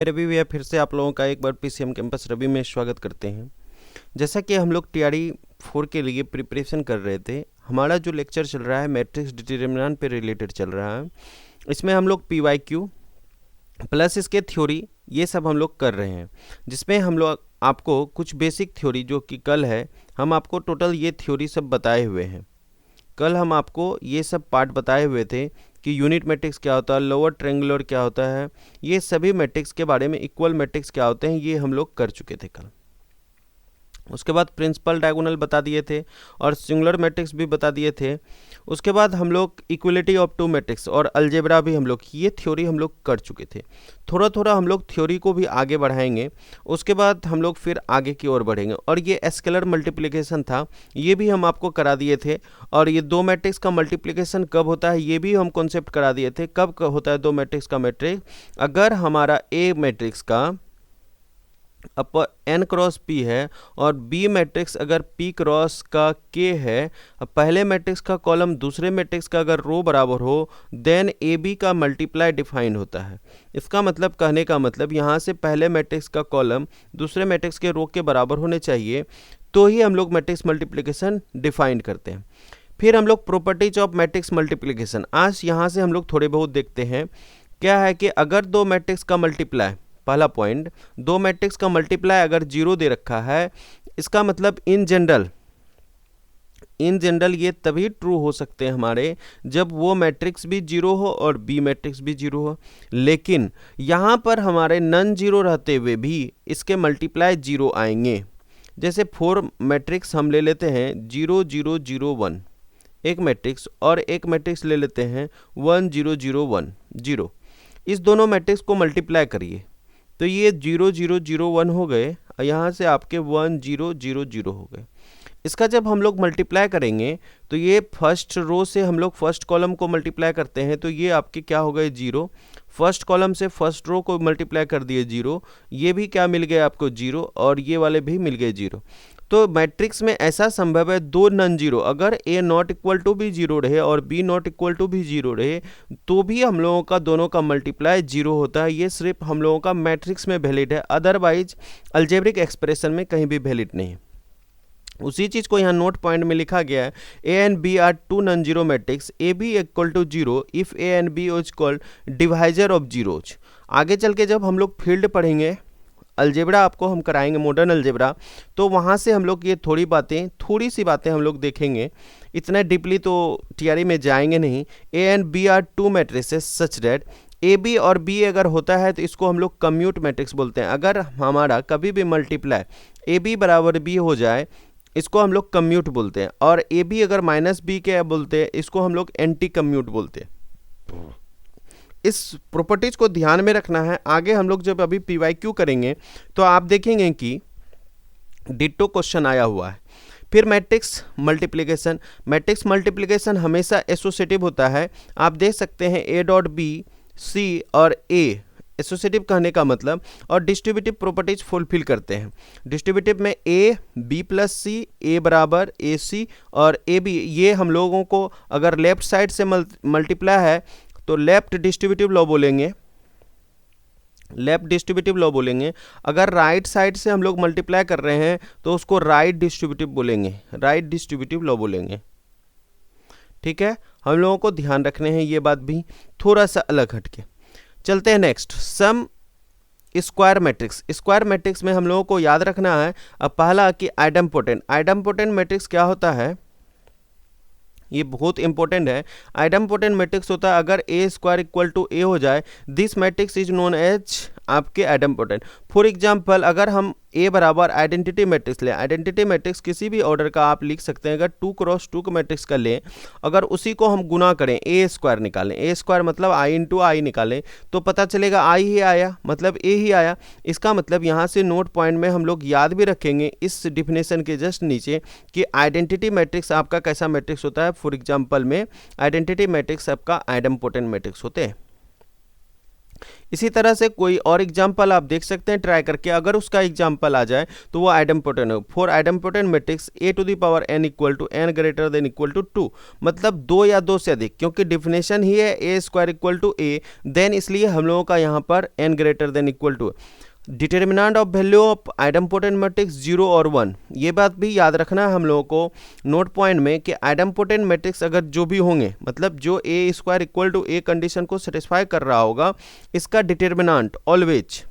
रवि भैया फिर से आप लोगों का एक बार पीसीएम कैंपस रवि में स्वागत करते हैं। जैसा कि हम लोग टीआरई 4 के लिए प्रिपरेशन कर रहे थे, हमारा जो लेक्चर चल रहा है मैट्रिक्स डिटरमिनेंट पे रिलेटेड चल रहा है। इसमें हम लोग पीवाईक्यू प्लस इसके थ्योरी ये सब हम लोग कर रहे हैं, जिसमें हम लोग आपको कुछ बेसिक थ्योरी जो कि कल है हम आपको टोटल ये थ्योरी सब बताए हुए हैं। कल हम आपको ये सब पार्ट बताए हुए थे कि यूनिट मैट्रिक्स क्या होता है, लोअर ट्रायंगुलर क्या होता है, ये सभी मैट्रिक्स के बारे में, इक्वल मैट्रिक्स क्या होते हैं, ये हम लोग कर चुके थे कल। उसके बाद प्रिंसिपल डायगोनल बता दिए थे और सिंगुलर मैट्रिक्स भी बता दिए थे। उसके बाद हम लोग इक्वलिटी ऑफ टू मैट्रिक्स और अलजेब्रा भी हम लोग ये थ्योरी हम लोग कर चुके थे। थोड़ा थोड़ा हम लोग थ्योरी को भी आगे बढ़ाएंगे। उसके बाद हम लोग फिर आगे की ओर बढ़ेंगे और ये स्केलर मल्टीप्लिकेशन था, ये भी हम आपको करा दिए थे। और ये दो मैट्रिक्स का मल्टीप्लिकेशन कब होता है ये भी हम कॉन्सेप्ट करा दिए थे। कब होता है दो मैट्रिक्स का मैट्रिक्स? अगर हमारा ए मैट्रिक्स का अपर n क्रॉस p है और b मैट्रिक्स अगर p क्रॉस का k है, पहले मैट्रिक्स का कॉलम दूसरे मैट्रिक्स का अगर रो बराबर हो, देन ए बी का मल्टीप्लाई डिफाइन होता है। इसका मतलब, कहने का मतलब, यहाँ से पहले मैट्रिक्स का कॉलम दूसरे मैट्रिक्स के रो के बराबर होने चाहिए, तो ही हम लोग मैट्रिक्स मल्टीप्लिकेशन डिफाइन करते हैं। फिर हम लोग प्रॉपर्टीज ऑफ मैट्रिक्स मल्टीप्लिकेशन आज यहाँ से हम लोग थोड़े बहुत देखते हैं। क्या है कि अगर दो मैट्रिक्स का मल्टीप्लाई, पहला पॉइंट, दो मैट्रिक्स का मल्टीप्लाई अगर 0 दे रखा है, इसका मतलब इन जनरल ये तभी ट्रू हो सकते हैं हमारे जब वो मैट्रिक्स भी 0 हो और बी मैट्रिक्स भी 0 हो। लेकिन यहाँ पर हमारे नन 0 रहते हुए भी इसके मल्टीप्लाई 0 आएंगे। जैसे 4 मैट्रिक्स हम ले लेते हैं 0 0 0 1 एक मैट्रिक्स, और एक मैट्रिक्स ले लेते हैं 1 0 0 1 0। इस दोनों मैट्रिक्स को मल्टीप्लाई करिए तो ये 0 0 0 1 हो गए, यहाँ से आपके 1 0 0 0 हो गए। इसका जब हम लोग मल्टीप्लाई करेंगे तो ये फर्स्ट रो से हम लोग फर्स्ट कॉलम को मल्टीप्लाई करते हैं, तो ये आपके क्या हो गए 0। फर्स्ट कॉलम से फर्स्ट रो को मल्टीप्लाई कर दिए 0, ये भी क्या मिल गया आपको 0, और ये वाले भी मिल गए 0। तो मैट्रिक्स में ऐसा संभव है दो नन 0, अगर ए नॉट इक्वल टू भी 0 रहे और बी नॉट इक्वल टू भी 0 रहे, तो भी हम लोगों का दोनों का मल्टीप्लाई 0 होता है। ये सिर्फ हम लोगों का मैट्रिक्स में वैलिड है, अदरवाइज अलजेब्रिक एक्सप्रेशन में कहीं भी वैलिड नहीं है। उसी चीज़ को यहाँ नोट पॉइंट में लिखा गया है, A and B are two non zero matrix, A B equal to 0 if A and B is called divisor of zeros. आगे चल के जब हम लोग फील्ड पढ़ेंगे, अलजेब्रा आपको हम कराएंगे, मॉडर्न अलजेब्रा, तो वहाँ से हम लोग ये थोड़ी सी बातें हम लोग देखेंगे। इतना डीपली तो टीआरई में जाएंगे नहीं। A and B are two matrices such that A B और बी अगर होता है तो इसको हम लोग कम्यूट मैट्रिक्स बोलते हैं। अगर हमारा कभी भी मल्टीप्लाई ए बी बराबर बी हो जाए, इसको हम लोग कम्यूट बोलते हैं, और ए बी अगर माइनस बी के बोलते हैं, इसको हम लोग एंटी कम्यूट बोलते हैं। इस प्रॉपर्टीज को ध्यान में रखना है। आगे हम लोग जब अभी पीवाईक्यू करेंगे तो आप देखेंगे कि डिट्टो क्वेश्चन आया हुआ है। फिर मैट्रिक्स मल्टीप्लिकेशन हमेशा एसोसिएटिव होता है। आप देख सकते हैं ए डॉट बी सी और ए, एसोसिएटिव कहने का मतलब, और डिस्ट्रीब्यूटिव प्रॉपर्टीज फुलफिल करते हैं। डिस्ट्रीब्यूटिव में ए बी प्लस सी, ए बराबर ए सी और ए बी, ये हम लोगों को अगर लेफ्ट साइड से मल्टीप्लाई है तो लेफ्ट डिस्ट्रीब्यूटिव लॉ बोलेंगे। अगर राइट साइड से हम लोग मल्टीप्लाई कर रहे हैं तो उसको राइट डिस्ट्रीब्यूटिव लॉ बोलेंगे। ठीक है, हम लोगों को ध्यान रखने हैं ये बात भी, थोड़ा सा अलग हटके। चलते हैं नेक्स्ट, सम स्क्वायर मैट्रिक्स में हम लोगों को याद रखना है अब पहला कि आइडम्पोटेंट मैट्रिक्स क्या होता है, ये बहुत इंपॉर्टेंट है। आइडम्पोटेंट मैट्रिक्स होता है अगर A square equal to A हो जाए, this matrix is known as आपके आइडम्पोटेंट। फॉर एग्जांपल, अगर हम ए बराबर आइडेंटिटी मैट्रिक्स लें, आइडेंटिटी मैट्रिक्स किसी भी ऑर्डर का आप लिख सकते हैं। अगर 2 क्रॉस 2 का मैट्रिक्स का लें, अगर उसी को हम गुना करें, ए स्क्वायर निकालें, ए स्क्वायर मतलब आई इंटू आई निकालें, तो पता चलेगा आई ही आया, मतलब ए ही आया। इसका मतलब यहाँ से नोट पॉइंट में हम लोग याद भी रखेंगे इस डिफिनेशन के जस्ट नीचे कि आइडेंटिटी मैट्रिक्स आपका कैसा मैट्रिक्स होता है। फॉर एग्जाम्पल में आइडेंटिटी मैट्रिक्स आपका आइडम्पोटेंट मैट्रिक्स होते हैं। इसी तरह से कोई और एग्जाम्पल आप देख सकते हैं ट्राई करके, अगर उसका एग्जाम्पल आ जाए तो वो आइडेम्पोटेंट हो। For idempotent matrix a to the power n equal to n greater than equal to 2, मतलब 2 या 2 से अधिक, क्योंकि डिफिनेशन ही है a square equal to a, then इसलिए हम लोगों का यहाँ पर n greater than equal to. Determinant of value of idempotent matrix 0 और 1, ये बात भी याद रखना है हम लोगों को नोट पॉइंट में कि आइडेम्पोटेंट मैट्रिक्स अगर जो भी होंगे, मतलब जो a square equal to a condition को सेटिस्फाई कर रहा होगा, इसका डिटर्मिनेंट ऑलवेज,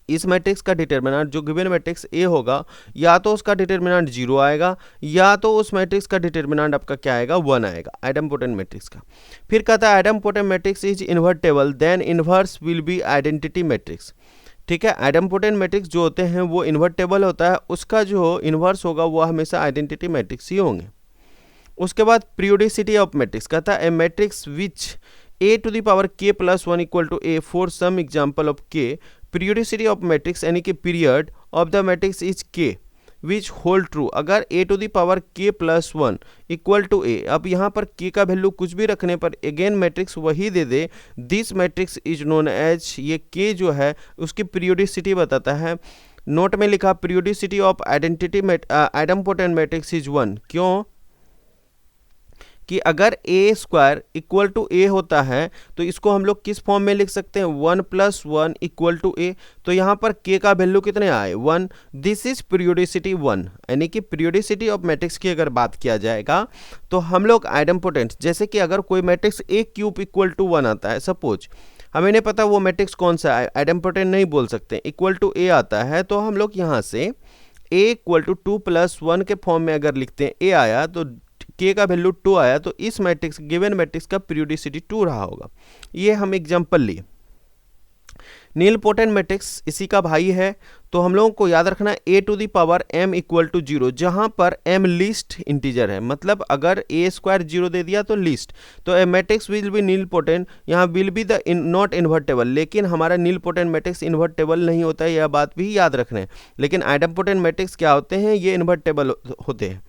इस मैट्रिक्स का डिटर्मिनेंट जो गिवन मैट्रिक्स A होगा, या तो उसका डिटर्मिनेंट 0 आएगा या तो उस मैट्रिक्स का डिटर्मिनेंट आपका क्या आएगा, 1 आएगा आइडेम्पोटेंट मैट्रिक्स का। फिर कहता है idempotent matrix is invertible then inverse will be identity matrix. ठीक है, आइडेम्पोटेंट मैट्रिक्स जो होते हैं वो इन्वर्टेबल होता है, उसका जो इन्वर्स होगा वो हमेशा आइडेंटिटी मैट्रिक्स ही होंगे। उसके बाद पीरियोडिसिटी ऑफ मैट्रिक्स कहता है a matrix which a to the power k plus 1 equal to a for some example of k, periodicity of matrix यानी कि period of the matrix is k which hold true अगर a to the power k plus 1 equal to a। अब यहाँ पर k का value कुछ भी रखने पर अगेन मैट्रिक्स वही दे दे, this matrix is known as, ये k जो है उसकी पीरियोडिसिटी बताता है। नोट में लिखा periodicity of idempotent matrix is 1, क्यों कि अगर a square equal to a होता है तो इसको हम लोग किस फॉर्म में लिख सकते हैं, 1 प्लस 1 इक्वल टू a। तो यहाँ पर k का वैल्यू कितने आए, 1, दिस इज पीरियोडिसिटी 1, यानी कि पीरियोडिसिटी ऑफ मैट्रिक्स की अगर बात किया जाएगा तो हम लोग आइडेम्पोटेंट, जैसे कि अगर कोई matrix a cube equal to 1 आता है, सपोज हमें नहीं पता वो मैट्रिक्स कौन सा है, आइडेम्पोटेंट नहीं बोल सकते, इक्वल टू a आता है, तो हम लोग यहाँ से a इक्वल टू 2 प्लस 1 के फॉर्म में अगर लिखते हैं, a आया तो k का वैल्यू 2 आया, तो इस मैट्रिक्स गिवन मैट्रिक्स का पीरियोडिसिटी 2 रहा होगा। ये हम एग्जांपल लिए। नीलपोटेंट मैट्रिक्स इसी का भाई है, तो हम लोगों को याद रखना a to the power m equal to 0, जहां पर m लीस्ट इंटीजर है, मतलब अगर a स्क्वायर 0 दे दिया तो लीस्ट, तो ए मैट्रिक्स विल बी नीलपोटेंट, यहाँ will be the not invertible, लेकिन हमारा नीलपोटेंट मैट्रिक्स इन्वर्टेबल नहीं होता है, यह बात भी याद रखना है। लेकिन आइडेम्पोटेंट मैट्रिक्स क्या होते हैं, ये इन्वर्टेबल होते हैं।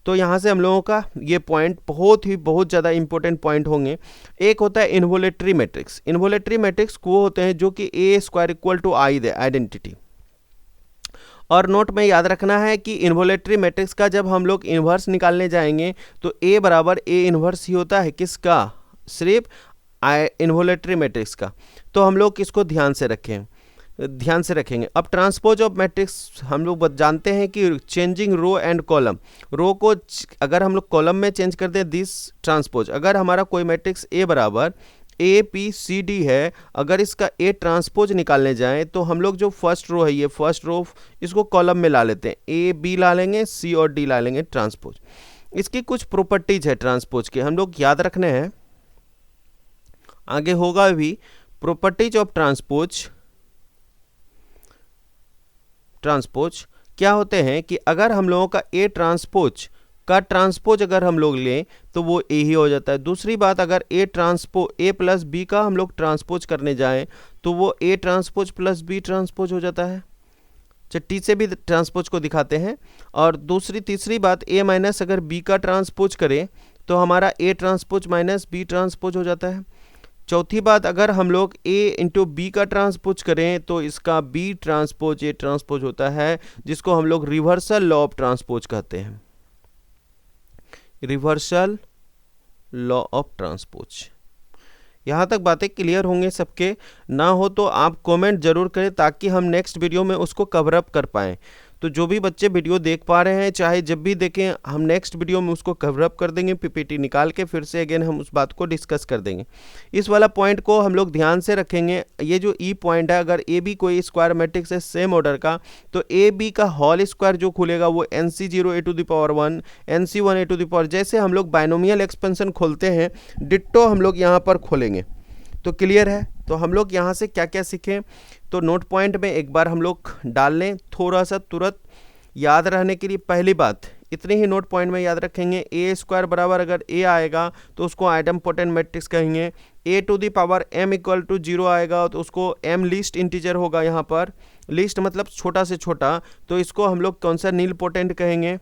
तो यहाँ से हम लोगों का ये पॉइंट बहुत ज़्यादा इंपॉर्टेंट पॉइंट होंगे। एक होता है इन्वोलेटरी मैट्रिक्स। इन्वोलेटरी मैट्रिक्स वो होते हैं जो कि a square equal to i दे, आइडेंटिटी। और नोट में याद रखना है कि इन्वोलेटरी मैट्रिक्स का जब हम लोग इन्वर्स निकालने जाएंगे तो a बराबर a इन्वर्स ही होता है, किसका, सिर्फ इन्वोलेटरी मैट्रिक्स का। तो हम लोग इसको ध्यान से रखेंगे। अब ट्रांसपोज ऑफ मैट्रिक्स हम लोग जानते हैं कि चेंजिंग रो एंड कॉलम, रो को अगर हम लोग कॉलम में चेंज कर दें, दिस ट्रांसपोज। अगर हमारा कोई मैट्रिक्स A बराबर APCD है, अगर इसका A ट्रांसपोज निकालने जाएं तो हम लोग जो फर्स्ट रो है, ये फर्स्ट रो, इसको कॉलम में ला लेते हैं, A B ला लेंगे, C और D ला लेंगे, ट्रांसपोज। इसकी कुछ प्रॉपर्टीज है ट्रांसपोज के, हम लोग याद रखने हैं, आगे होगा भी। प्रॉपर्टीज ऑफ ट्रांसपोज क्या होते हैं कि अगर हम लोगों का A ट्रांसपोज का ट्रांसपोज अगर हम लोग लें तो वो A ही हो जाता है। दूसरी बात, अगर A प्लस B का हम लोग ट्रांसपोज करने जाएं तो वो A transpose plus B transpose हो जाता है। टी से भी ट्रांसपोज को दिखाते हैं। और तीसरी बात, A माइनस अगर B का ट्रांसपोज करें तो हमारा A transpose minus B transpose हो जाता है। चौथी बात, अगर हम लोग A इंटू बी का ट्रांसपोज करें तो इसका B ट्रांसपोज A ट्रांसपोज होता है, जिसको हम लोग रिवर्सल लॉ ऑफ ट्रांसपोज कहते हैं, रिवर्सल लॉ ऑफ ट्रांसपोज। यहाँ तक बातें क्लियर होंगे सबके, ना हो तो आप कमेंट जरूर करें ताकि हम नेक्स्ट वीडियो में उसको कवर अप कर पाएँ। तो जो भी बच्चे वीडियो देख पा रहे हैं, चाहे जब भी देखें, हम नेक्स्ट वीडियो में उसको कवर अप कर देंगे, पीपीटी निकाल के फिर से अगेन हम उस बात को डिस्कस कर देंगे। इस वाला पॉइंट को हम लोग ध्यान से रखेंगे। ये जो ई पॉइंट है, अगर ए बी कोई स्क्वायर मैट्रिक्स है सेम ऑर्डर का, तो ए बी का होल स्क्वायर जो खुलेगा वो NC0 a to the power 1 NC1 a to the power, जैसे हम लोग बाइनोमियल एक्सपेंशन खोलते हैं, डिट्टो हम लोग यहाँ पर खोलेंगे। तो क्लियर है। तो हम लोग यहाँ से क्या क्या सीखें, तो नोट पॉइंट में एक बार हम लोग डाल लें, थोड़ा सा तुरंत याद रहने के लिए। पहली बात इतनी ही नोट पॉइंट में याद रखेंगे, A स्क्वायर बराबर अगर A आएगा तो उसको आइडेम्पोटेंट मैट्रिक्स कहेंगे। A to the power M equal to 0 आएगा तो उसको M लीस्ट इंटीजर होगा, यहाँ पर लीस्ट मतलब छोटा से छोटा, तो इसको हम लोग कौन सा, नीलपोटेंट कहेंगे।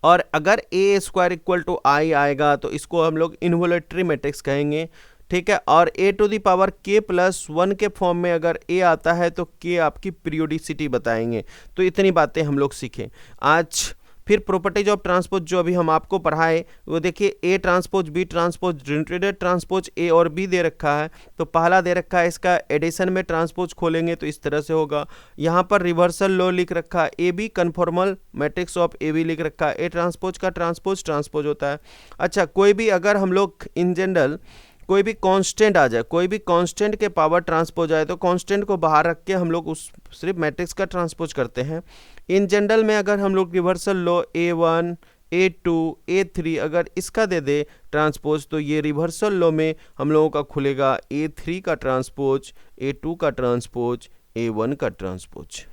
और अगर A square equal to I आएगा तो इसको हम लोग इन्वोलेटरी मैट्रिक्स कहेंगे। ठीक है। और a to the power k plus 1 के फॉर्म में अगर a आता है तो k आपकी पीरियोडिसिटी बताएंगे। तो इतनी बातें हम लोग सीखें आज। फिर प्रॉपर्टीज ऑफ ट्रांसपोज जो अभी हम आपको पढ़ाए वो देखिए, a ट्रांसपोज b ट्रांसपोज ड्यूटेड ट्रांसपोज a और b दे रखा है। तो पहला दे रखा है, इसका एडिशन में ट्रांसपोज खोलेंगे तो इस तरह से होगा। यहाँ पर रिवर्सल लॉ लिख रखा है, A B conformal matrix of A B लिख रखा है। ए ट्रांसपोज का ट्रांसपोज ट्रांसपोज होता है। अच्छा, कोई भी अगर हम लोग इन जनरल कोई भी कांस्टेंट आ जाए, कोई भी कांस्टेंट के पावर ट्रांसपोज आए तो कांस्टेंट को बाहर रख के हम लोग उस सिर्फ मैट्रिक्स का ट्रांसपोज करते हैं। इन जनरल में अगर हम लोग रिवर्सल लो A1 A2 A3 अगर इसका दे दे ट्रांसपोज तो ये रिवर्सल लो में हम लोगों का खुलेगा A3 का ट्रांसपोज, A2 का ट्रांसपोज, A1 का ट्रांसपोज।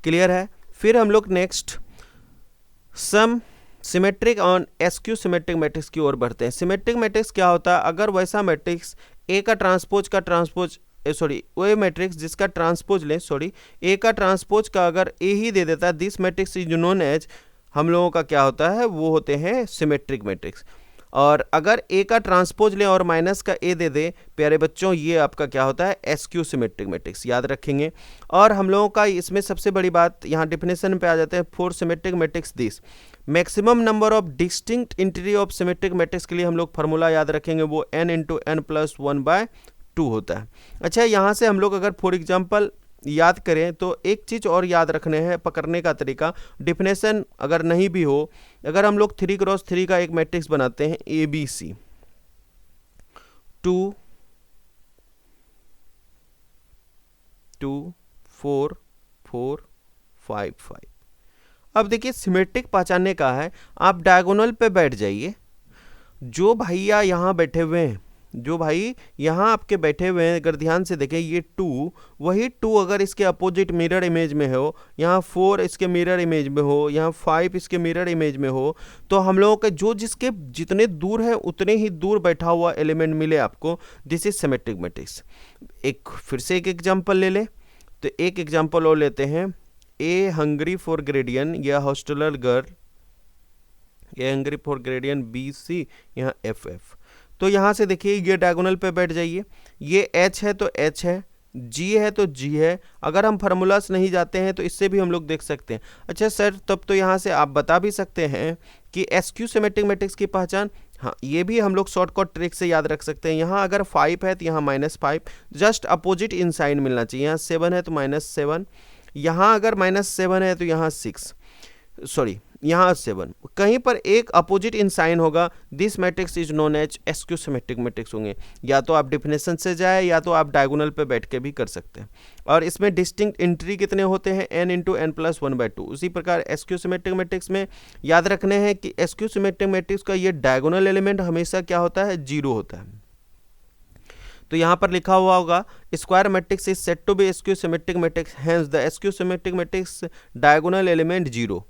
क्लियर है। फिर हम लोग next sum symmetric on SQ symmetric matrix की ओर बढ़ते हैं। सिमेट्रिक मैट्रिक्स क्या होता है? अगर वैसा मैट्रिक्स ए का ट्रांसपोज वो मैट्रिक्स जिसका ट्रांसपोज लें, ए का ट्रांसपोज का अगर ए ही दे देता है, this matrix is known as, हम लोगों का क्या होता है, वो होते हैं सिमेट्रिक मैट्रिक्स। और अगर ए का ट्रांसपोज लें और माइनस का ए दे दे, प्यारे बच्चों ये आपका क्या होता है, एसक्यू सिमेट्रिक मैट्रिक्स, याद रखेंगे। और हम लोगों का इसमें सबसे बड़ी बात यहाँ डिफिनेशन पे आ जाते हैं, for symmetric matrix this maximum number of distinct integer of symmetric matrix के लिए हम लोग फार्मूला याद रखेंगे, वो n इंटू n प्लस 1/2 होता है। अच्छा, यहाँ से हम लोग अगर फॉर एग्जाम्पल याद करें तो एक चीज़ और याद रखने हैं, पकड़ने का तरीका, डिफिनेशन अगर नहीं भी हो, अगर हम लोग 3x3 का एक मैट्रिक्स बनाते हैं ABC 2 2 4 4 5 5। अब देखिए सिमेट्रिक पहचानने का है, आप डायगोनल पे बैठ जाइए। जो भैया यहाँ बैठे हुए हैं, जो भाई यहाँ आपके बैठे हुए हैं, अगर ध्यान से देखें ये 2, वही 2 अगर इसके अपोजिट मिरर इमेज में हो, यहाँ 4 इसके मिरर इमेज में हो, यहाँ 5 इसके मिरर इमेज में हो, तो हम लोगों के जो जिसके जितने दूर है उतने ही दूर बैठा हुआ एलिमेंट मिले आपको, दिस इज सिमेट्रिक मैट्रिक्स। एक फिर से एक एग्जाम्पल ले ले, तो एक एग्जाम्पल और लेते हैं, ए हंग्री फॉर ग्रेडियन या hosteller girl, A hungry for gradient BC, यहाँ FF। तो यहाँ से देखिए ये डायगोनल पे बैठ जाइए, ये H है तो H है, G है तो G है। अगर हम फार्मूलास नहीं जाते हैं तो इससे भी हम लोग देख सकते हैं। अच्छा सर, तब तो यहाँ से आप बता भी सकते हैं कि एसक्यू सिमेट्रिक मैट्रिक्स की पहचान, हाँ ये भी हम लोग शॉर्टकट ट्रिक से याद रख सकते हैं। यहाँ अगर 5 है तो यहाँ -5, जस्ट अपोजिट इन साइन मिलना चाहिए। यहाँ 7 है तो -7, यहाँ अगर -7 है तो यहाँ 6, यहाँ 7, कहीं पर एक अपोजिट इन साइन होगा, this matrix is known as skew symmetric matrix होंगे। या तो आप डिफिनेशन से जाए या तो आप डायगोनल पे बैठ के भी कर सकते हैं। और इसमें डिस्टिंक्ट इंट्री कितने होते हैं, n इंटू n प्लस 1/2। उसी प्रकार एसक्यू सिमेट्रिक मैट्रिक्स में याद रखने हैं कि एसक्यू सिमेट्रिक मैट्रिक्स का ये डायगोनल एलिमेंट हमेशा क्या होता है, 0 होता है। तो यहाँ पर लिखा हुआ होगा square matrix is said to be skew symmetric matrix, hence the skew symmetric matrix diagonal element 0।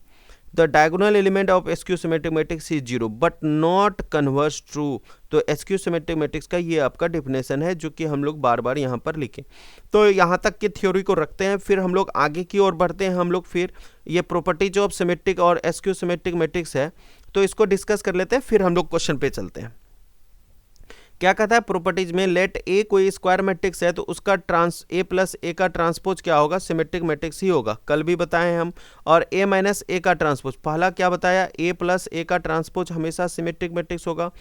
The diagonal element of skew symmetric matrix is 0 but not converse true. तो एसक्यू सिमेट्रिक मैट्रिक्स का ये आपका definition है, जो कि हम लोग बार बार यहाँ पर लिखें। तो यहाँ तक की थ्योरी को रखते हैं, फिर हम लोग आगे की ओर बढ़ते हैं। हम लोग फिर ये प्रॉपर्टीज ऑफ सिमेट्रिक और एसक्यू सिमेट्रिक मैट्रिक्स है, तो इसको डिस्कस कर लेते हैं, फिर हम लोग क्वेश्चन पे चलते हैं। क्या कहता है प्रॉपर्टीज में, लेट ए कोई स्क्वायर मैट्रिक्स है तो उसका ए प्लस ए का ट्रांसपोज क्या होगा, सिमेट्रिक मैट्रिक्स ही होगा, कल भी बताए हम। और ए माइनस ए का ट्रांसपोज, पहला क्या बताया, ए प्लस ए का ट्रांसपोज हमेशा सिमेट्रिक मैट्रिक्स होगा।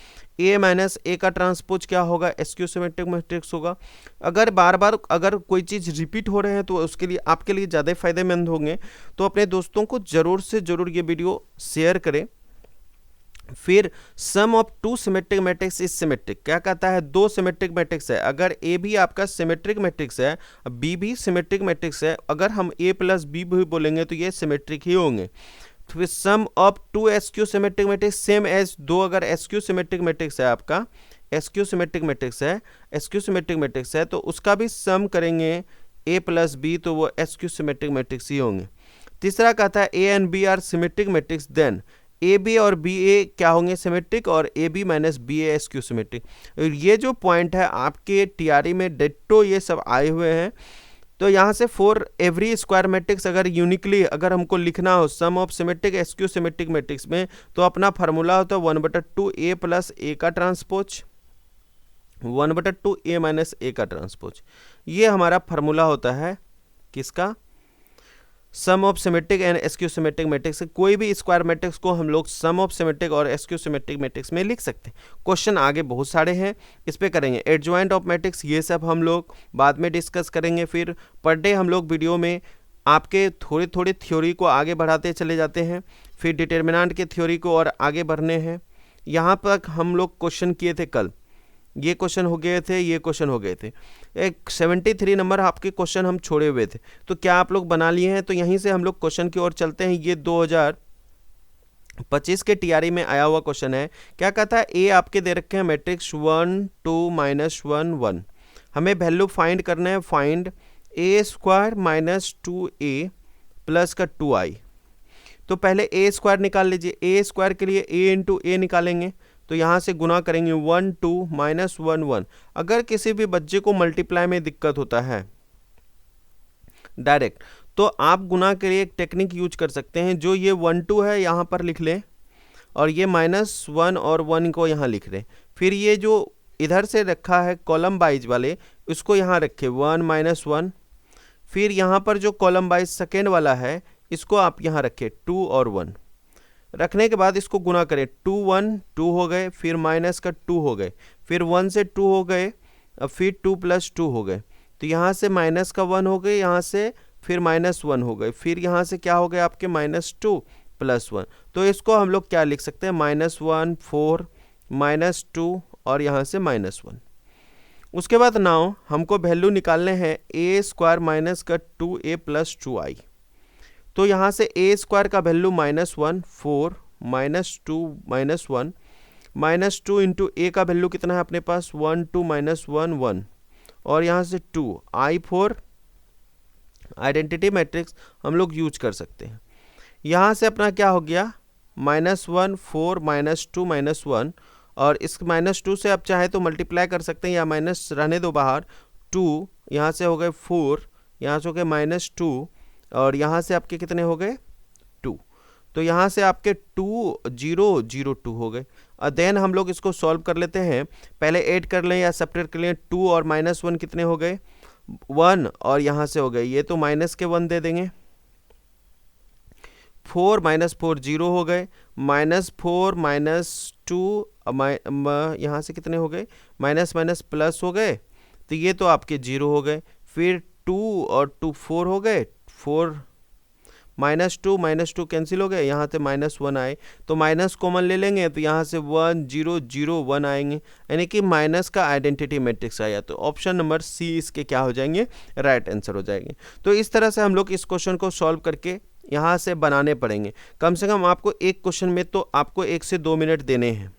ए माइनस ए का ट्रांसपोज क्या होगा, एसक्यू सिमेट्रिक मैट्रिक्स होगा। अगर बार बार अगर कोई चीज़ रिपीट हो रहे हैं तो उसके लिए आपके लिए ज़्यादा फायदेमंद होंगे, तो अपने दोस्तों को ज़रूर से ज़रूर ये वीडियो शेयर करें। फिर sum of 2 symmetric matrix is symmetric, क्या कहता है, 2 सिमेट्रिक मैट्रिक्स है, अगर ए भी आपका सिमेट्रिक मैट्रिक्स है, बी भी सिमेट्रिक मैट्रिक्स है, अगर हम ए प्लस बी भी बोलेंगे तो ये सिमेट्रिक ही होंगे। फिर sum of 2 skew symmetric matrix same as 2, अगर एसक्यू सिमेट्रिक मैट्रिक्स है आपका, एसक्यू सिमेट्रिक मैट्रिक्स है, एसक्यू सिमेट्रिक मैट्रिक्स है, तो उसका भी सम करेंगे ए प्लस बी, तो वो एसक्यू सिमेट्रिक मैट्रिक्स ही होंगे। तीसरा कहता है A and B are symmetric matrix, then A B और बी ए क्या होंगे, सिमेट्रिक, और A B minus B A skew symmetric. ये जो पॉइंट है आपके टीआरई में डिट्टो ये सब आए हुए हैं। तो यहाँ से फॉर एवरी स्क्वायर मैट्रिक्स अगर यूनिकली अगर हमको लिखना हो sum of symmetric skew symmetric matrix में, तो अपना फार्मूला होता है 1/2 ए प्लस ए का ट्रांसपोज, 1/2 A माइनस A का ट्रांसपोज। ये हमारा फार्मूला होता है किसका, sum of symmetric and skew symmetric matrix. कोई भी स्क्वायर मैट्रिक्स को हम लोग सम ऑफ सिमेट्रिक और एसक्यू सिमेट्रिक मैट्रिक्स में लिख सकते हैं। क्वेश्चन आगे बहुत सारे हैं, इस पे करेंगे। एडजॉइंट ऑफ मैट्रिक्स ये सब हम लोग बाद में डिस्कस करेंगे। फिर पर डे हम लोग वीडियो में आपके थोड़ी थोड़ी थ्योरी को आगे बढ़ाते चले जाते हैं। फिर डिटर्मिनेंट के थ्योरी को और आगे बढ़ने हैं। यहाँ तक हम लोग क्वेश्चन किए थे कल, ये क्वेश्चन हो गए थे, ये क्वेश्चन हो गए थे। एक 73 नंबर आपके क्वेश्चन हम छोड़े हुए थे, तो क्या आप लोग बना लिए हैं? तो यहीं से हम लोग क्वेश्चन की ओर चलते हैं। ये 2025 के टीआरई में आया हुआ क्वेश्चन है। क्या कहता है, ए आपके दे रखे हैं मैट्रिक्स 1 2 -1 1। हमें वैल्यू फाइंड करना है। फाइंड ए स्क्वायर माइनस 2a प्लस का 2i। तो पहले ए स्क्वायर निकाल लीजिए। ए स्क्वायर के लिए a इंटू ए निकालेंगे, तो यहाँ से गुना करेंगे 1 2 -1 1। अगर किसी भी बच्चे को मल्टीप्लाई में दिक्कत होता है डायरेक्ट, तो आप गुना के लिए एक टेक्निक यूज कर सकते हैं। जो ये 1 2 है यहाँ पर लिख लें, और ये -1 और 1 को यहाँ लिख लें। फिर ये जो इधर से रखा है कॉलम वाइज वाले, इसको यहाँ रखें 1 -1। फिर यहाँ पर जो कॉलम वाइज सेकेंड वाला है, इसको आप यहाँ रखें 2 और 1। रखने के बाद इसको गुना करें, 2 1 2 हो गए, फिर माइनस का 2 हो गए, फिर 1 से 2 हो गए, अब फिर 2 + 2 हो गए। तो यहाँ से माइनस का 1 हो गए, यहाँ से फिर -1 हो गए, फिर यहाँ से क्या हो गए आपके -2 + 1। तो इसको हम लोग क्या लिख सकते हैं, -1 4 -2 और यहाँ से -1। उसके बाद नाउ हमको वैल्यू निकालने हैं a स्क्वायर माइनस का 2a प्लस 2i। तो यहाँ से a स्क्वायर का वैल्यू -1 4 -2 -1 -2 इंटू a का वैल्यू कितना है अपने पास 1 2 -1 1 और यहाँ से 2 i4 आइडेंटिटी मैट्रिक्स हम लोग यूज कर सकते हैं। यहाँ से अपना क्या हो गया -1 4 -2 -1 और इस -2 से आप चाहे तो मल्टीप्लाई कर सकते हैं या माइनस रहने दो बाहर। 2 यहाँ से हो गए 4, यहाँ से हो गए -2 और यहाँ से आपके कितने हो गए 2। तो यहाँ से आपके 2 0 0 2 हो गए। और देन हम लोग इसको सॉल्व कर लेते हैं। पहले ऐड कर लें या सब्ट्रैक्ट कर लें। 2 और -1 कितने हो गए 1 और यहाँ से हो गए ये तो माइनस के 1 दे देंगे। 4 -4 0 हो गए, -4 -2 यहाँ से कितने हो गए माइनस माइनस प्लस हो गए, तो ये तो आपके 0 हो गए। फिर 2 और 2 4 हो गए, 4 -2 कैंसिल हो गए, यहाँ से -1 आए तो माइनस कॉमन ले लेंगे तो यहाँ से 1 0 0 1 आएंगे, यानी कि माइनस का आइडेंटिटी मैट्रिक्स आया। तो ऑप्शन नंबर सी इसके क्या हो जाएंगे राइट आंसर हो जाएंगे। तो इस तरह से हम लोग इस क्वेश्चन को सॉल्व करके यहाँ से बनाने पड़ेंगे। कम से कम आपको एक क्वेश्चन में तो आपको 1 से 2 मिनट देने हैं।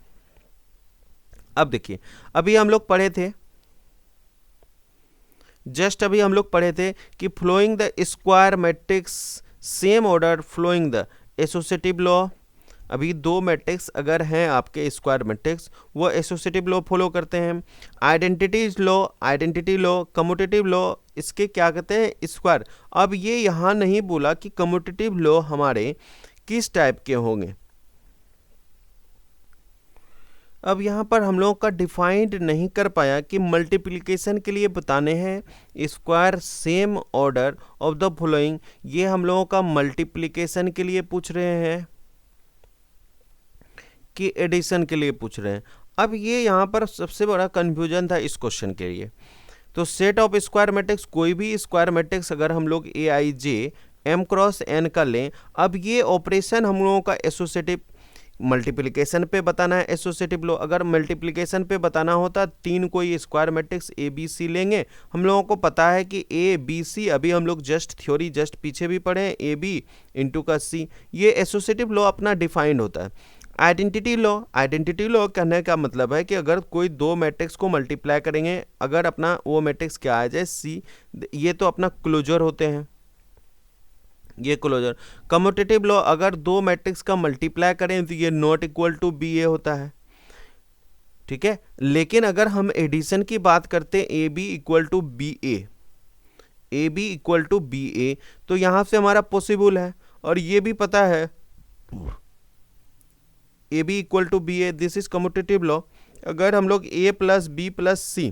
अब देखिए अभी हम लोग पढ़े थे, जस्ट अभी हम लोग पढ़े थे कि following the square matrix same order following the associative law. अभी दो मैट्रिक्स अगर हैं आपके स्क्वायर मैट्रिक्स, वो एसोसिएटिव लॉ फॉलो करते हैं। आइडेंटिटी लॉ, कम्यूटेटिव लॉ, इसके क्या कहते हैं स्क्वायर। अब ये यहाँ नहीं बोला कि कम्यूटेटिव लॉ हमारे किस टाइप के होंगे। अब यहाँ पर हम लोगों का डिफाइंड नहीं कर पाया कि मल्टीप्लिकेशन के लिए बताने हैं square same order of the following, ये हम लोगों का मल्टीप्लिकेशन के लिए पूछ रहे हैं कि एडिशन के लिए पूछ रहे हैं। अब ये यहाँ पर सबसे बड़ा कन्फ्यूजन था इस क्वेश्चन के लिए। तो सेट ऑफ स्क्वायर मैट्रिक्स, कोई भी स्क्वायर मैट्रिक्स अगर हम लोग AIJ M×N का लें, अब ये ऑपरेशन हम लोगों का एसोसिएटिव मल्टीप्लिकेशन पे बताना है एसोसिएटिव लॉ। अगर मल्टीप्लिकेशन पे बताना होता 3 कोई स्क्वायर मैट्रिक्स ABC लेंगे, हम लोगों को पता है कि ABC अभी हम लोग जस्ट थ्योरी जस्ट पीछे भी पढ़े हैं, AB इंटू का C, ये एसोसिएटिव लॉ अपना डिफाइंड होता है। आइडेंटिटी लॉ कहने का मतलब है कि अगर कोई दो मैट्रिक्स को मल्टीप्लाई करेंगे, अगर अपना वो मैट्रिक्स क्या आ जाए C, ये तो अपना क्लोजर होते हैं, ये क्लोजर। कम्यूटेटिव लॉ, अगर दो मैट्रिक्स का मल्टीप्लाई करें तो ये नॉट इक्वल टू BA होता है, ठीक है। लेकिन अगर हम एडिशन की बात करते हैं AB इक्वल टू BA, तो यहां से हमारा पॉसिबल है। और ये भी पता है AB equal to BA, this is commutative law. अगर हम लोग a plus B plus C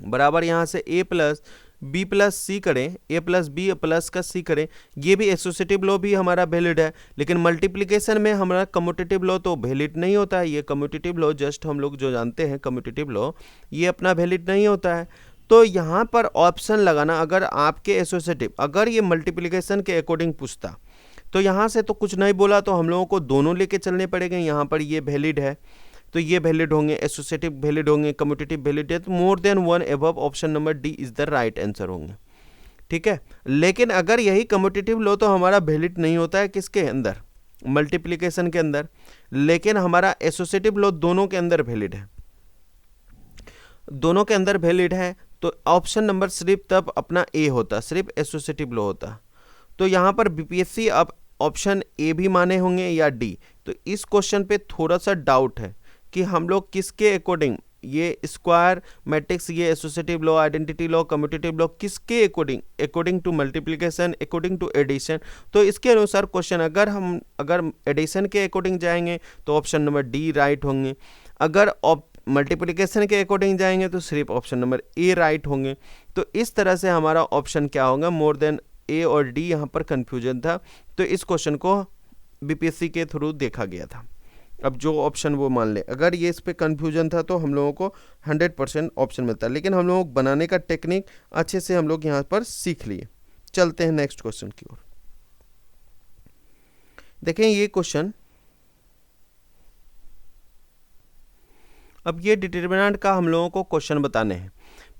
बराबर यहाँ से a plus B plus C करें, a प्लस बी प्लस का सी करें, ये भी एसोसिएटिव लॉ भी हमारा वैलिड है। लेकिन मल्टीप्लिकेशन में हमारा कम्यूटेटिव लॉ तो वैलिड नहीं होता है। ये कम्यूटेटिव लॉ जस्ट हम लोग जो जानते हैं कम्यूटेटिव लॉ, ये अपना वैलिड नहीं होता है। तो यहाँ पर ऑप्शन लगाना, अगर आपके एसोसिएटिव अगर ये मल्टीप्लिकेशन के अकॉर्डिंग पूछता तो यहाँ से तो कुछ नहीं बोला, तो हम लोगों को दोनों लेके चलने पड़ेंगे। यहाँ पर ये वैलिड है तो ये वैलिड होंगे, एसोसिएटिव वैलिड होंगे, कम्यूटेटिव वैलिड है, तो more than one above option number D is the right answer होंगे। ठीक है, लेकिन अगर यही कम्यूटेटिव लॉ तो हमारा वैलिड नहीं होता है किसके अंदर, मल्टीप्लिकेशन के अंदर, लेकिन हमारा एसोसिएटिव लॉ दोनों के अंदर वैलिड है, दोनों के अंदर वैलिड है। तो ऑप्शन नंबर सिर्फ तब अपना ए होता, सिर्फ एसोसिएटिव लॉ होता। तो यहाँ पर बीपीएससी अब ऑप्शन ए भी माने होंगे या डी। तो इस क्वेश्चन पे थोड़ा सा डाउट है कि हम लोग किसके अकॉर्डिंग, ये स्क्वायर मैट्रिक्स, ये associative law, identity law, commutative law, किसके according, according to multiplication, according to addition. तो इसके अनुसार क्वेश्चन अगर एडिशन के अकॉर्डिंग जाएंगे तो ऑप्शन नंबर डी राइट होंगे, अगर मल्टीप्लिकेशन के अकॉर्डिंग जाएंगे तो सिर्फ ऑप्शन नंबर ए राइट होंगे। तो इस तरह से हमारा ऑप्शन क्या होगा, मोर देन ए और डी, यहाँ पर कंफ्यूजन था। तो इस क्वेश्चन को बीपीएससी के थ्रू देखा गया था। अब जो ऑप्शन वो मान ले, अगर ये इस पे कंफ्यूजन था तो हम लोगों को 100% ऑप्शन मिलता है, लेकिन हम लोग बनाने का टेक्निक अच्छे से हम लोग यहाँ पर सीख लिए। चलते हैं नेक्स्ट क्वेश्चन की ओर। देखें ये क्वेश्चन, अब ये डिटरमिनेंट का हम लोगों को क्वेश्चन बताने हैं।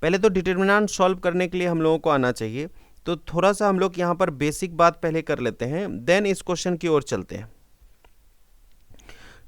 पहले तो डिटरमिनेंट सॉल्व करने के लिए हम लोगों को आना चाहिए, तो थोड़ा सा हम लोग यहाँ पर बेसिक बात पहले कर लेते हैं, देन इस क्वेश्चन की ओर चलते हैं।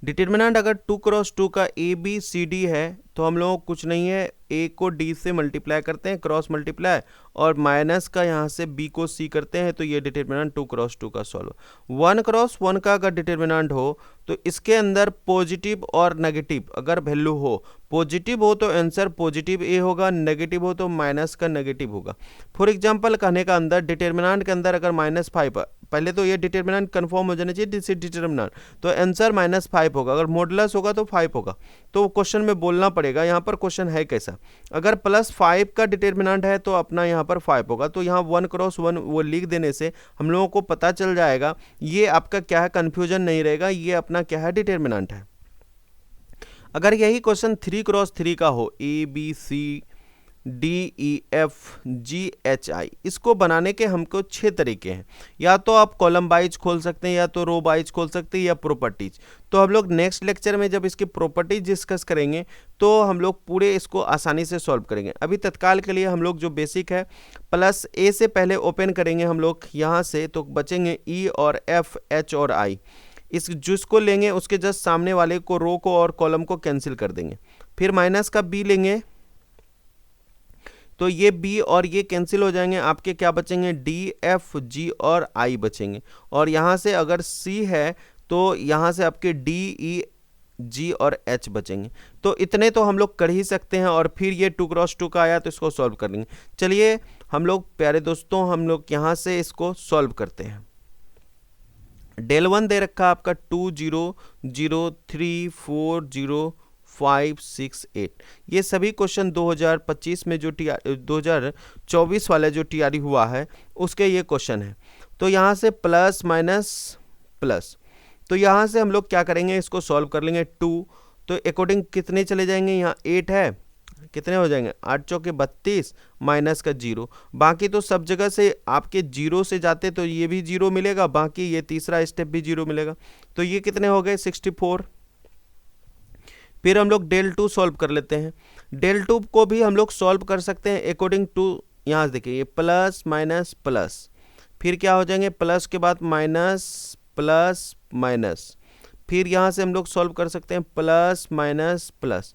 डिटरमिनेंट अगर 2 क्रॉस 2 का ए बी सी डी है तो हम लोग कुछ नहीं है, ए को डी से मल्टीप्लाई करते हैं, क्रॉस मल्टीप्लाई, और माइनस का यहाँ से बी को सी करते हैं, तो ये डिटरमिनेंट 2 क्रॉस 2 का सॉल्व। 1 क्रॉस 1 का अगर डिटरमिनेंट हो तो इसके अंदर पॉजिटिव और नेगेटिव अगर वैल्यू हो, पॉजिटिव हो तो आंसर पॉजिटिव ए होगा, नेगेटिव हो तो माइनस का नेगेटिव होगा। फॉर एग्जांपल कहने का अंदर डिटरमिनेंट के अंदर अगर -5, पहले तो ये डिटरमिनेंट कंफर्म हो जाना चाहिए, दिस इज डिटरमिनेंट, तो आंसर -5 होगा, अगर मॉडुलस होगा तो 5 होगा। तो क्वेश्चन में बोलना पड़ेगा, यहाँ पर क्वेश्चन है कैसा, अगर +5 का डिटरमिनेंट है तो अपना यहाँ पर 5 होगा, तो यहाँ 1 क्रॉस 1 वो लिख देने से हम लोगों को पता चल जाएगा, ये आपका क्या है, कन्फ्यूजन नहीं रहेगा, ये अपना क्या है, डिटरमिनेंट है। अगर यही क्वेश्चन 3 क्रॉस 3 का हो, A B C D E F G H I, इसको बनाने के हमको 6 तरीके हैं। या तो आप कॉलम वाइज खोल सकते हैं, या तो रो वाइज खोल सकते हैं, या प्रॉपर्टीज। तो हम लोग नेक्स्ट लेक्चर में जब इसकी प्रॉपर्टीज डिस्कस करेंगे तो हम लोग पूरे इसको आसानी से सॉल्व करेंगे। अभी तत्काल के लिए हम लोग जो बेसिक है, प्लस ए से पहले ओपन करेंगे हम लोग यहाँ से, तो बचेंगे ई और एफ, एच और आई। इस जिसको लेंगे उसके जस्ट सामने वाले को, रो को और कॉलम को कैंसिल कर देंगे। फिर माइनस का बी लेंगे तो ये बी और ये कैंसिल हो जाएंगे, आपके क्या बचेंगे, डी एफ जी और आई बचेंगे। और यहाँ से अगर सी है तो यहाँ से आपके डी ई जी और एच बचेंगे। तो इतने तो हम लोग कर ही सकते हैं, और फिर ये 2 क्रॉस 2 का आया तो इसको सॉल्व कर लेंगे। चलिए हम लोग प्यारे दोस्तों, हम लोग यहाँ से इसको सॉल्व करते हैं। डेल 1 दे रखा आपका 2 0 0 3 4 0 5 6 8। ये सभी क्वेश्चन 2025 में जो 2024 वाला जो टीआरई हुआ है उसके ये क्वेश्चन है। तो यहाँ से प्लस माइनस प्लस, तो यहाँ से हम लोग क्या करेंगे, इसको सॉल्व कर लेंगे। 2 तो अकॉर्डिंग कितने चले जाएंगे, यहाँ 8 है, कितने हो जाएंगे, 8 चौके 32, माइनस का 0। बाकी तो सब जगह से आपके 0 से जाते तो ये भी 0 मिलेगा, बाकी ये तीसरा स्टेप भी 0 मिलेगा। तो ये कितने हो गए, 64। फिर हम लोग डेल 2 सॉल्व कर लेते हैं। डेल 2 को भी हम लोग सॉल्व कर सकते हैं अकॉर्डिंग टू, यहाँ से देखिए ये प्लस माइनस प्लस, फिर क्या हो जाएंगे, प्लस के बाद माइनस प्लस माइनस, फिर यहाँ से हम लोग सॉल्व कर सकते हैं plus minus plus.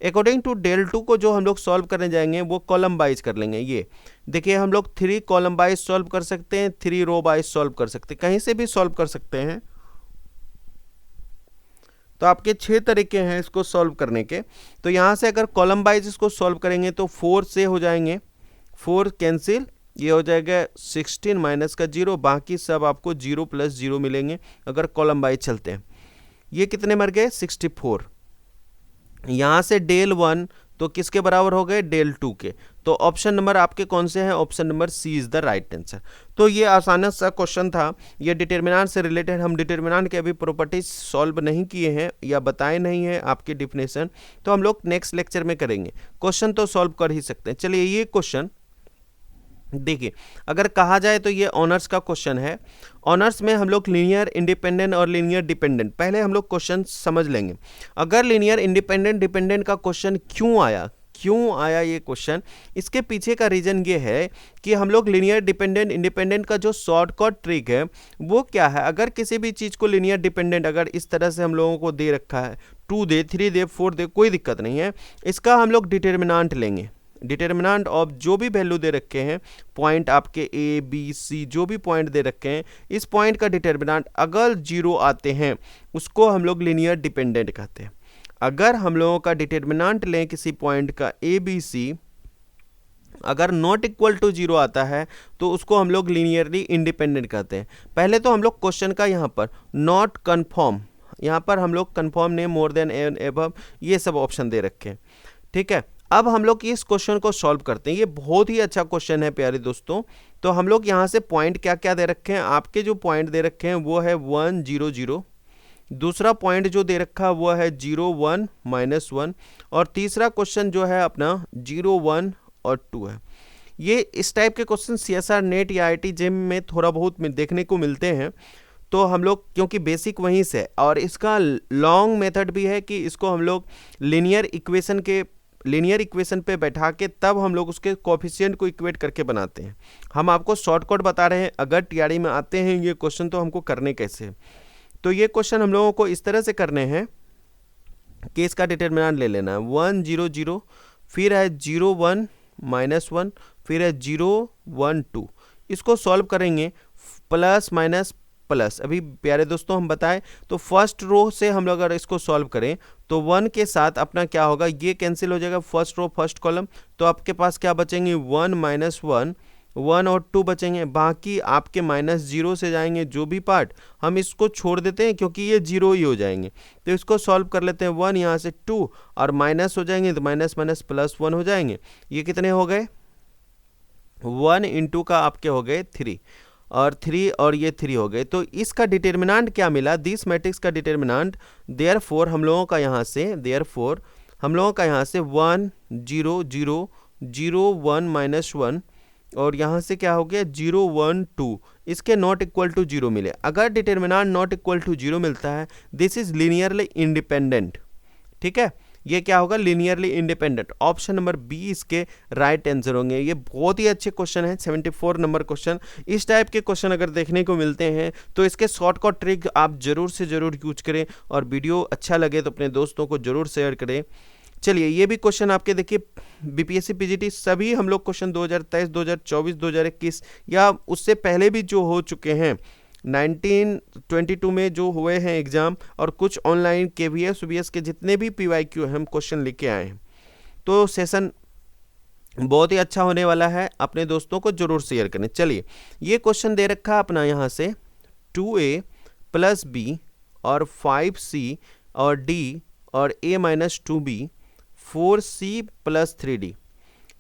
According to del 2 को जो हम लोग सॉल्व करने जाएंगे वो कॉलम वाइज कर लेंगे। ये देखिए हम लोग 3 कॉलम वाइज सॉल्व कर सकते हैं, 3 रो वाइज सॉल्व कर सकते हैं, कहीं से भी सॉल्व कर सकते हैं। तो आपके 6 तरीके हैं इसको सॉल्व करने के। तो यहाँ से अगर कॉलम वाइज इसको सॉल्व करेंगे तो 4 से हो जाएंगे, 4 कैंसिल, ये हो जाएगा 16 माइनस का 0, बाकी सब आपको 0 प्लस 0 मिलेंगे अगर कॉलम वाइज चलते हैं। ये कितने मर गए, 64। यहाँ से डेल 1 तो किसके बराबर हो गए, डेल 2 के। तो ऑप्शन नंबर आपके कौन से हैं, option number C is the right answer. तो ये आसान सा क्वेश्चन था, ये डिटर्मिनेंट से रिलेटेड। हम डिटर्मिनेंट के अभी प्रॉपर्टीज सॉल्व नहीं किए हैं या बताए नहीं है आपकी डिफिनेशन, तो हम लोग नेक्स्ट लेक्चर में करेंगे। क्वेश्चन तो सॉल्व कर ही सकते हैं। चलिए ये क्वेश्चन देखिए, अगर कहा जाए तो ये ऑनर्स का क्वेश्चन है। ऑनर्स में हम लोग लीनियर इंडिपेंडेंट और लीनियर डिपेंडेंट, पहले हम लोग क्वेश्चन समझ लेंगे। अगर लीनियर इंडिपेंडेंट डिपेंडेंट का क्वेश्चन क्यों आया ये क्वेश्चन, इसके पीछे का रीजन ये है कि हम लोग लीनियर डिपेंडेंट इंडिपेंडेंट का जो शॉर्टकट ट्रिक है वो क्या है। अगर किसी भी चीज़ को लीनियर डिपेंडेंट अगर इस तरह से हम लोगों को दे रखा है, 2 दे, 3 दे, 4 दे, कोई दिक्कत नहीं है, इसका हम लोग डिटर्मिनेंट लेंगे। डिटर्मिनेंट ऑफ जो भी वैल्यू दे रखे हैं, पॉइंट आपके ए बी सी जो भी पॉइंट दे रखे हैं, इस पॉइंट का डिटर्मिनेंट अगर 0 आते हैं उसको हम लोग लीनियर डिपेंडेंट कहते हैं। अगर हम लोगों का डिटर्मिनेंट लें किसी पॉइंट का ए बी सी, अगर नॉट इक्वल टू 0 आता है तो उसको हम लोग लीनियरली इंडिपेंडेंट कहते हैं। पहले तो हम लोग क्वेश्चन का यहाँ पर नॉट कन्फर्म, यहाँ पर हम लोग कन्फर्म नहीं, मोर देन एंड एबव, ये सब ऑप्शन दे रखे हैं। ठीक है, अब हम लोग इस क्वेश्चन को सॉल्व करते हैं। ये बहुत ही अच्छा क्वेश्चन है प्यारे दोस्तों। तो हम लोग यहाँ से पॉइंट क्या क्या दे रखे हैं, आपके जो पॉइंट दे रखे हैं वो है 1 0 0, दूसरा पॉइंट जो दे रखा है वो है 0 1 -1, और तीसरा क्वेश्चन जो है अपना 0 1 और 2 है। ये इस टाइप के क्वेश्चन CSR नेट या IIT JEM में थोड़ा बहुत देखने को मिलते हैं। तो हम लोग क्योंकि बेसिक वहीं से, और इसका लॉन्ग मेथड भी है कि इसको हम लोग लीनियर इक्वेशन पे बैठा के तब हम लोग उसके कोफिशिएंट को इक्वेट करके बनाते हैं। हम आपको शॉर्टकट बता रहे हैं, अगर TRE में आते हैं ये क्वेश्चन तो हमको करने कैसे। तो ये क्वेश्चन हम लोगों को इस तरह से करने हैं कि इसका डिटर्मिनेंट ले लेना है 1 0 0, फिर है 0 1 -1, फिर है 0 1 2। इसको सॉल्व करेंगे प्लस माइनस प्लस। अभी प्यारे दोस्तों हम बताएं तो फर्स्ट रो से हम लोग अगर इसको सॉल्व करें तो 1 के साथ अपना क्या होगा, ये कैंसिल हो जाएगा, फर्स्ट रो फर्स्ट कॉलम। तो आपके पास क्या बचेंगे, 1 -1, 1 और 2 बचेंगे। बाकी आपके -0 से जाएंगे जो भी पार्ट, हम इसको छोड़ देते हैं क्योंकि ये 0 ही हो जाएंगे। तो इसको सॉल्व कर लेते हैं, 1 यहाँ से 2 और माइनस हो जाएंगे तो माइनस माइनस प्लस 1 हो जाएंगे। ये कितने हो गए, 1 इंटू का आपके हो गए 3 और 3 और ये 3 हो गए। तो इसका डिटर्मिनेंट क्या मिला, दिस मैट्रिक्स का डिटर्मिनेंट, देयरफॉर हम लोगों का यहाँ से 1 0 0 0 1 -1 और यहाँ से क्या हो गया 0 1 2, इसके नॉट इक्वल टू 0 मिले। अगर डिटर्मिनेंट नॉट इक्वल टू 0 मिलता है, दिस इज लीनियरली इंडिपेंडेंट। ठीक है, ये क्या होगा, linearly independent. Option number B इसके राइट आंसर होंगे। ये बहुत ही अच्छे क्वेश्चन है, 74 नंबर क्वेश्चन। इस टाइप के क्वेश्चन अगर देखने को मिलते हैं तो इसके शॉर्टकट ट्रिक आप जरूर से जरूर यूज करें, और वीडियो अच्छा लगे तो अपने दोस्तों को जरूर शेयर करें। चलिए ये भी क्वेश्चन आपके देखिए, BPSC PGT सभी हम लोग क्वेश्चन 2023 2024 2021 या उससे पहले भी जो हो चुके हैं 1922 में जो हुए हैं एग्ज़ाम, और कुछ ऑनलाइन KVS UBS के जितने भी PYQ हम क्वेश्चन लेके आए हैं। तो सेशन बहुत ही अच्छा होने वाला है, अपने दोस्तों को जरूर शेयर करें। चलिए ये क्वेश्चन दे रखा है अपना यहाँ से 2A + B और 5C और D और A - 2B 4C + 3D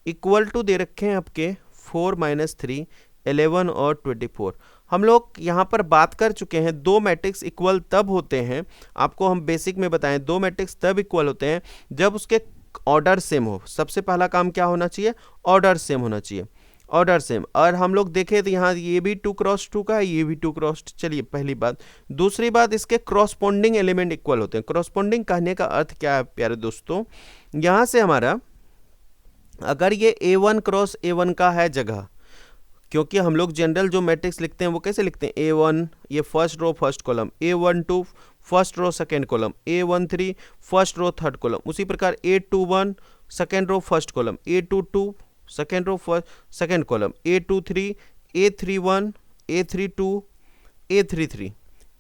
equal to दे रखे हैं आपके 4 - 3 11 और 24। हम लोग यहाँ पर बात कर चुके हैं, दो मैट्रिक्स इक्वल तब होते हैं, आपको हम बेसिक में बताएं, दो मैट्रिक्स तब इक्वल होते हैं जब उसके ऑर्डर सेम हो। सबसे पहला काम क्या होना चाहिए, ऑर्डर सेम होना चाहिए, ऑर्डर सेम। और हम लोग देखें तो यहाँ ये भी 2 × 2 का है, ये भी 2 × 2। चलिए पहली बात। दूसरी बात, इसके क्रॉसपोंडिंग एलिमेंट इक्वल होते हैं। क्रॉसपोंडिंग कहने का अर्थ क्या है प्यारे दोस्तों, यहाँ से हमारा अगर ये A1 × A1 का है जगह, क्योंकि हम लोग जनरल जो मैट्रिक्स लिखते हैं वो कैसे लिखते हैं, A1 ये first row first column, A12 first row second column, A13 first row third column. उसी प्रकार A21 second row first column, A22 second row first second column, A23 A31 A32 A33,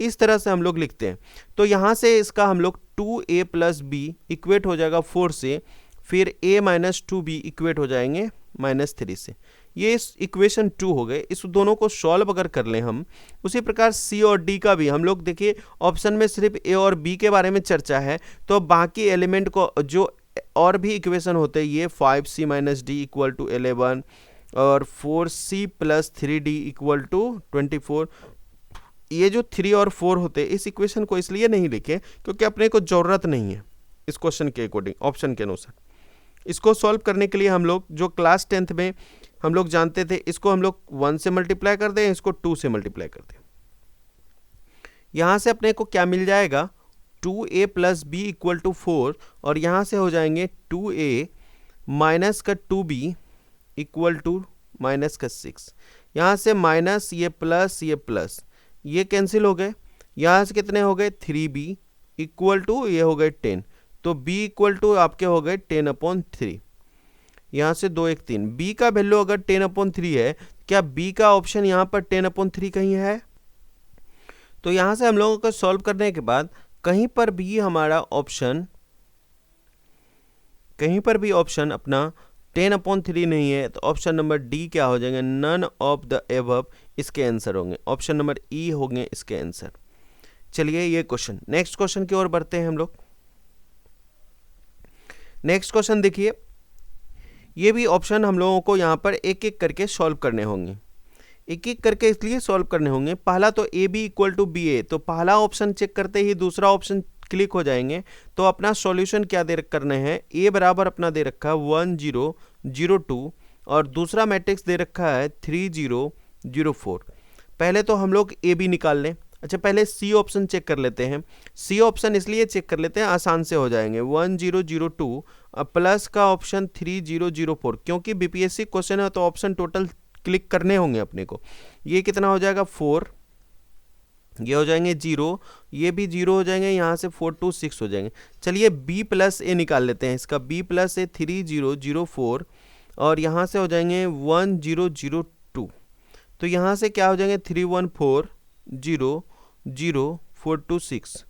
इस तरह से हम लोग लिखते हैं। तो यहाँ से इसका हम लोग 2A + B इक्वेट हो जाएगा 4 से, फिर A - 2B इक्वेट हो जाएंगे -3 से। ये इस इक्वेशन 2 हो गए। इस दोनों को सॉल्व अगर कर लें हम, उसी प्रकार सी और डी का भी हम लोग देखिए, ऑप्शन में सिर्फ ए और बी के बारे में चर्चा है, तो बाकी एलिमेंट को जो और भी इक्वेशन होते हैं, ये 5c - d = 11 और 4c + 3d = 24, ये जो 3 और 4 होते हैं, इस इक्वेशन को इसलिए नहीं लिखे क्योंकि अपने को ज़रूरत नहीं है इस क्वेश्चन के अकॉर्डिंग, ऑप्शन के अनुसार। इसको सॉल्व करने के लिए हम लोग जो क्लास 10th में हम लोग जानते थे, इसको हम लोग 1 से मल्टीप्लाई कर दें, इसको 2 से मल्टीप्लाई कर दें। यहाँ से अपने को क्या मिल जाएगा, 2a + b = 4 और यहाँ से हो जाएंगे 2a माइनस का 2b = -6। यहाँ से माइनस ये प्लस ये कैंसिल हो गए। यहाँ से कितने हो गए, 3b = ये हो गए 10, तो b = आपके हो गए 10/3। यहाँ से 2 1 3, b का वैल्यू अगर 10/3 है, क्या b का ऑप्शन यहाँ पर 10/3 कहीं है? तो यहाँ से हम लोगों को सॉल्व करने के बाद कहीं पर भी हमारा ऑप्शन अपना 10/3 नहीं है, तो ऑप्शन नंबर डी क्या हो जाएंगे, नन ऑफ द एबव इसके आंसर होंगे। ऑप्शन नंबर ई होंगे इसके आंसर। चलिए ये क्वेश्चन, नेक्स्ट क्वेश्चन की ओर बढ़ते हैं हम लोग। नेक्स्ट क्वेश्चन देखिए, ये भी ऑप्शन हम लोगों को यहाँ पर एक एक करके सॉल्व करने होंगे। एक एक करके इसलिए सॉल्व करने होंगे, पहला तो ए बी = बी ए, तो पहला ऑप्शन चेक करते ही दूसरा ऑप्शन क्लिक हो जाएंगे। तो अपना सॉल्यूशन क्या दे करने हैं, ए बराबर अपना दे रखा है 1 0 0 2 और दूसरा मैट्रिक्स दे रखा है 3 0 0 4। पहले तो हम लोग ए बी निकाल लें। अच्छा, पहले सी ऑप्शन चेक कर लेते हैं। सी ऑप्शन इसलिए चेक कर लेते हैं, आसान से हो जाएंगे। 1 0 0 2 प्लस का ऑप्शन 3 0 0 4, क्योंकि बीपीएससी क्वेश्चन है तो ऑप्शन टोटल क्लिक करने होंगे अपने को। ये कितना हो जाएगा 4, ये हो जाएंगे 0, ये भी 0 हो जाएंगे, यहाँ से 4 2 6 हो जाएंगे। चलिए b + a निकाल लेते हैं। इसका b + a 3 0 0 4 और यहाँ से हो जाएंगे 1 0 0 2, तो यहाँ से क्या हो जाएंगे 3 1 4 0 0 4 2 6।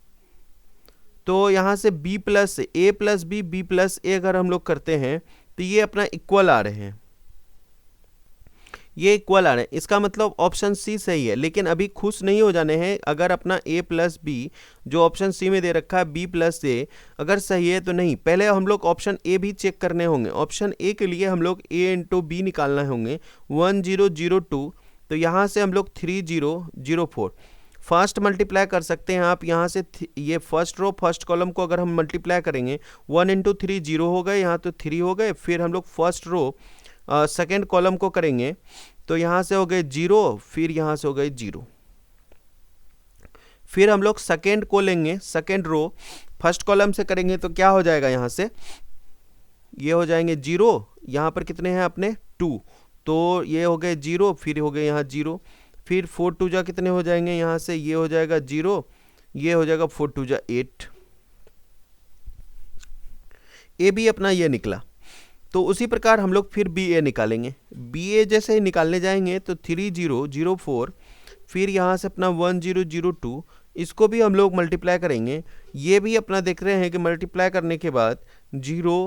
तो यहाँ से b + a + b + a अगर हम लोग करते हैं तो ये अपना इक्वल आ रहे हैं, ये इक्वल आ रहे हैं। इसका मतलब ऑप्शन सी सही है, लेकिन अभी खुश नहीं हो जाने हैं। अगर अपना a + b जो ऑप्शन सी में दे रखा है b + a अगर सही है तो नहीं, पहले हम लोग ऑप्शन ए भी चेक करने होंगे। ऑप्शन ए के लिए हम लोग a × b निकालना होंगे। 1 0 0 2, तो यहाँ से हम लोग 3 0 0 4 फर्स्ट मल्टीप्लाई कर सकते हैं आप। यहाँ से ये फर्स्ट रो फर्स्ट कॉलम को अगर हम मल्टीप्लाई करेंगे 1 × 3 0 हो गए, यहाँ तो 3 हो गए। फिर हम लोग फर्स्ट रो सेकेंड कॉलम को करेंगे तो यहाँ से हो गए 0, फिर यहाँ से हो गए 0। फिर हम लोग सेकेंड को लेंगे, सेकेंड रो फर्स्ट कॉलम से करेंगे तो क्या हो जाएगा, यहाँ से ये हो जाएंगे 0, यहाँ पर कितने हैं अपने 2, तो ये हो गए 0, फिर हो गए यहाँ 0, फिर 4 2 जा कितने हो जाएंगे, यहाँ से ये हो जाएगा 0, ये हो जाएगा 4 2 जा 8। ए भी अपना ये निकला। तो उसी प्रकार हम लोग फिर बी ए निकालेंगे। बी ए जैसे ही निकालने जाएंगे तो 3 0 0 4, फिर यहाँ से अपना 1 0 0 2, इसको भी हम लोग मल्टीप्लाई करेंगे। ये भी अपना देख रहे हैं कि मल्टीप्लाई करने के बाद 0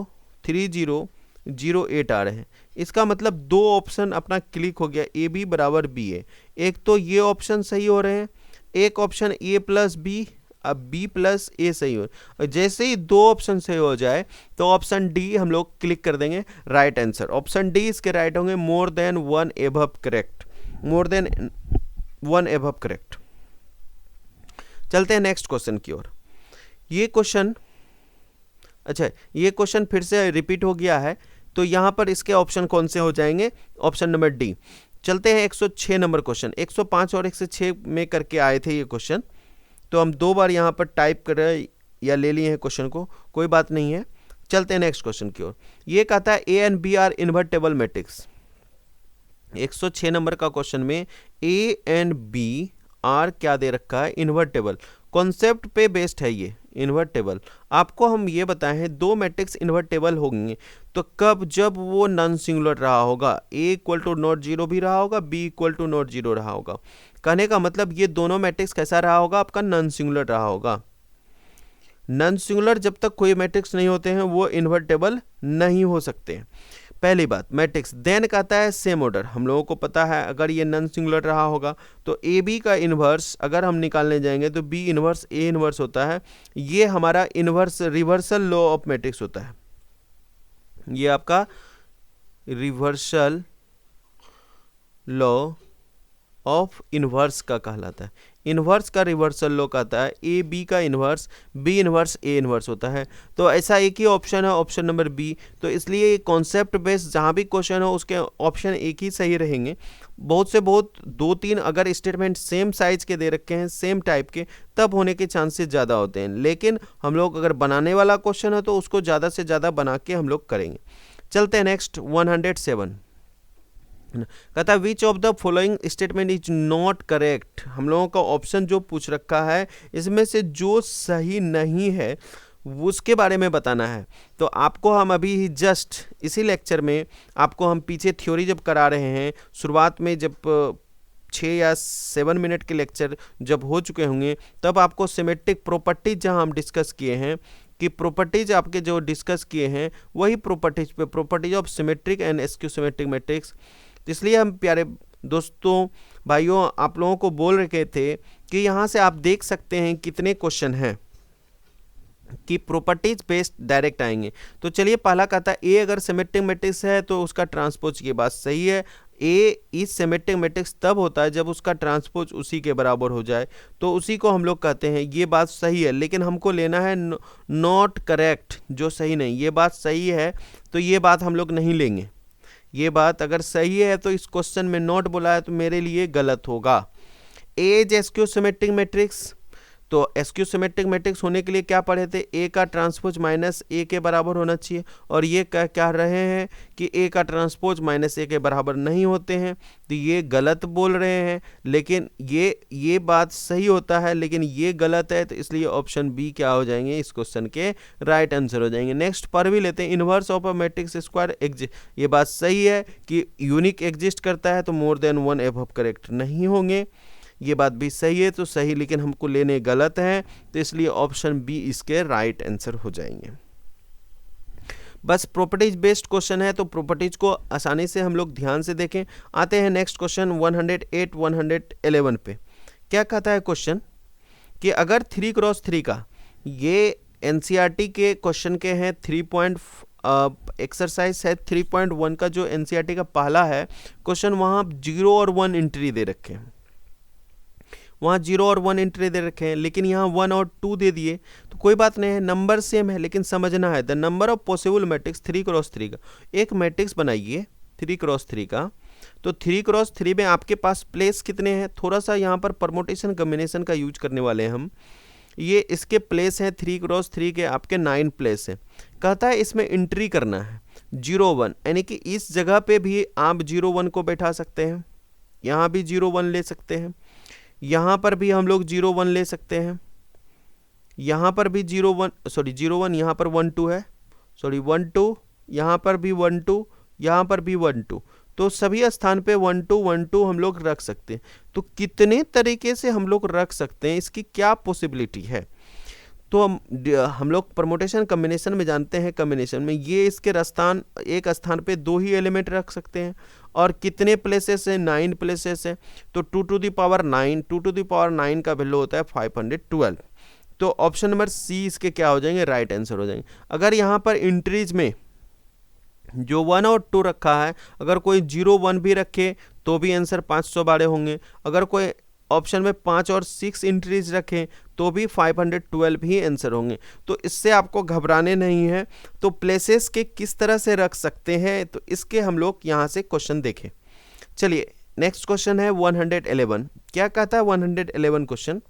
3 0 0 8 आ रहे हैं। इसका मतलब दो ऑप्शन अपना क्लिक हो गया, ए बी बराबर बी ए। एक तो ये ऑप्शन सही हो रहे हैं, एक ऑप्शन ए + b, अब b + a सही हो। और जैसे ही दो ऑप्शन सही हो जाए तो ऑप्शन डी हम लोग क्लिक कर देंगे, राइट आंसर। ऑप्शन डी इसके राइट होंगे, more than 1 above correct, more than 1 above correct. चलते हैं नेक्स्ट क्वेश्चन की ओर। ये क्वेश्चन, अच्छा ये क्वेश्चन फिर से रिपीट हो गया है, तो यहाँ पर इसके ऑप्शन कौन से हो जाएंगे, ऑप्शन नंबर डी। चलते हैं 106 नंबर क्वेश्चन। 105 और 106 में करके आए थे ये क्वेश्चन, तो हम दो बार यहाँ पर टाइप कर रहे या ले लिए हैं क्वेश्चन को, कोई बात नहीं है। चलते हैं नेक्स्ट क्वेश्चन की ओर। ये कहता है A and B are invertible matrix. 106 number का क्वेश्चन में ए एंड बी आर क्या दे रखा है, इन्वर्टेबल। कॉन्सेप्ट पे बेस्ड है ये इन्वर्टेबल। आपको हम ये बताए हैं दो मैट्रिक्स इन्वर्टेबल होंगे तो कब, जब वो नॉन सिंगुलर रहा होगा, a = नॉट 0 भी रहा होगा, b = नॉट 0 रहा होगा। कहने का मतलब ये दोनों मैट्रिक्स कैसा रहा होगा, आपका नॉन सिंगुलर रहा होगा। नॉन सिंगुलर जब तक कोई मैट्रिक्स नहीं होते हैं वो इन्वर्टेबल नहीं हो सकते हैं। पहली बात मैट्रिक्स, देन कहता है सेम ऑर्डर। हम लोगों को पता है अगर ये नॉन सिंगुलर रहा होगा तो ए बी का इन्वर्स अगर हम निकालने जाएंगे तो बी इन्वर्स ए इन्वर्स होता है। ये हमारा inverse reversal law of matrix होता है, ये आपका रिवर्सल लॉ ऑफ इन्वर्स का कहलाता है। इन्वर्स का रिवर्सल लॉ कहता है ए बी का inverse B inverse A inverse होता है। तो ऐसा एक ही ऑप्शन है, ऑप्शन नंबर बी। तो इसलिए कॉन्सेप्ट बेस्ड जहाँ भी क्वेश्चन हो उसके ऑप्शन एक ही सही रहेंगे। बहुत से बहुत 2-3 अगर स्टेटमेंट सेम साइज के दे रखे हैं सेम टाइप के तब होने के चांसेस ज़्यादा होते हैं, लेकिन हम लोग अगर बनाने वाला क्वेश्चन है तो उसको ज़्यादा से ज़्यादा बना के हम लोग करेंगे। चलते हैं नेक्स्ट 107। कहता है which of the following statement is not correct. हम लोगों का ऑप्शन जो पूछ रखा है इसमें से जो सही नहीं है उसके बारे में बताना है। तो आपको हम अभी ही जस्ट इसी लेक्चर में आपको हम पीछे थ्योरी जब करा रहे हैं, शुरुआत में जब 6 या 7 मिनट के लेक्चर जब हो चुके होंगे तब आपको सिमेट्रिक प्रॉपर्टीज जहां हम डिस्कस किए हैं कि प्रॉपर्टीज आपके जो डिस्कस किए हैं वही प्रॉपर्टीज पे, properties of symmetric and skew symmetric matrix. तो इसलिए हम प्यारे दोस्तों भाइयों आप लोगों को बोल रहे थे कि यहाँ से आप देख सकते हैं कितने क्वेश्चन हैं कि प्रॉपर्टीज बेस्ड डायरेक्ट आएंगे। तो चलिए पहला कहता है ए अगर सिमेट्रिक मैट्रिक्स है तो उसका ट्रांसपोज, ये बात सही है। ए इज सिमेट्रिक मैट्रिक्स तब होता है जब उसका ट्रांसपोज उसी के बराबर हो जाए, तो उसी को हम लोग कहते हैं। ये बात सही है, लेकिन हमको लेना है नॉट करेक्ट, जो सही नहीं। ये बात सही है तो ये बात हम लोग नहीं लेंगे। ये बात अगर सही है तो इस क्वेश्चन में नॉट बोला है तो मेरे लिए गलत होगा। ए इज स्क्यू सिमेट्रिक मैट्रिक्स, तो स्क्यू सिमेट्रिक मैट्रिक्स होने के लिए क्या पढ़े थे, ए का ट्रांसपोज माइनस ए के बराबर होना चाहिए। और ये कह रहे हैं कि ए का ट्रांसपोज माइनस ए के बराबर नहीं होते हैं, तो ये गलत बोल रहे हैं। लेकिन ये बात सही होता है लेकिन ये गलत है, तो इसलिए ऑप्शन बी क्या हो जाएंगे, इस क्वेश्चन के राइट आंसर हो जाएंगे। नेक्स्ट पर भी लेते हैं, inverse of a matrix square exist. ये बात सही है कि यूनिक एग्जिस्ट करता है तो more than one above correct नहीं होंगे। ये बात भी सही है तो सही, लेकिन हमको लेने गलत हैं, तो इसलिए ऑप्शन बी इसके राइट आंसर हो जाएंगे। बस प्रॉपर्टीज बेस्ड क्वेश्चन है तो प्रॉपर्टीज को आसानी से हम लोग ध्यान से देखें। आते हैं नेक्स्ट क्वेश्चन 108 111 पे। क्या कहता है क्वेश्चन कि अगर 3x3 का, ये एनसीईआरटी के क्वेश्चन के हैं, 3 एक्सरसाइज है 3.1 का जो एनसीईआरटी का पहला है क्वेश्चन, वहाँ 0 और 1 एंट्री दे रखे हैं, वहाँ 0 और 1 एंट्री दे रखे हैं, लेकिन यहाँ 1 और 2 दे दिए। तो कोई बात नहीं है, नंबर सेम है, लेकिन समझना है the number of possible matrix 3x3 का। एक मैट्रिक्स बनाइए 3x3 का, तो 3x3 में आपके पास प्लेस कितने हैं, थोड़ा सा यहाँ पर परमोटेशन कम्बिनेशन का यूज करने वाले हैं हम। ये इसके प्लेस हैं 3x3 के आपके 9 प्लेस हैं। कहता है इसमें एंट्री करना है 0 1, यानी कि इस जगह पे भी आप 0 1 को बैठा सकते हैं, यहाँ भी 0 1 ले सकते हैं, यहाँ पर भी हम लोग 0 1 ले सकते हैं, यहाँ पर भी 0 1, यहाँ पर 1 2 है, 1 2, यहाँ पर भी 1 2, यहाँ पर भी 1 2, तो सभी स्थान पे 1 2 1 2 हम लोग रख सकते हैं। तो कितने तरीके से हम लोग रख सकते हैं, इसकी क्या पॉसिबिलिटी है, तो हम लोग परमोटेशन कम्बिनेशन में जानते हैं। कम्बिनेशन में ये इसके स्थान, एक स्थान पे 2 ही एलिमेंट रख सकते हैं, और कितने प्लेसेस है, 9 प्लेसेस है। तो 2 to the power 9, 2 to the power 9 का वैल्यू होता है 512। तो ऑप्शन नंबर सी इसके क्या हो जाएंगे, राइट आंसर हो जाएंगे। अगर यहाँ पर एंट्रीज में जो 1 और 2 रखा है, अगर कोई 0 1 भी रखे तो भी आंसर 512 होंगे। अगर कोई ऑप्शन में 5 और 6 एंट्रीज रखें तो भी 512 ही आंसर होंगे। तो इससे आपको घबराने नहीं है। तो प्लेसेस के किस तरह से रख सकते हैं, तो इसके हम लोग यहाँ से क्वेश्चन देखें। चलिए नेक्स्ट क्वेश्चन है 111। क्या कहता है 111 क्वेश्चन,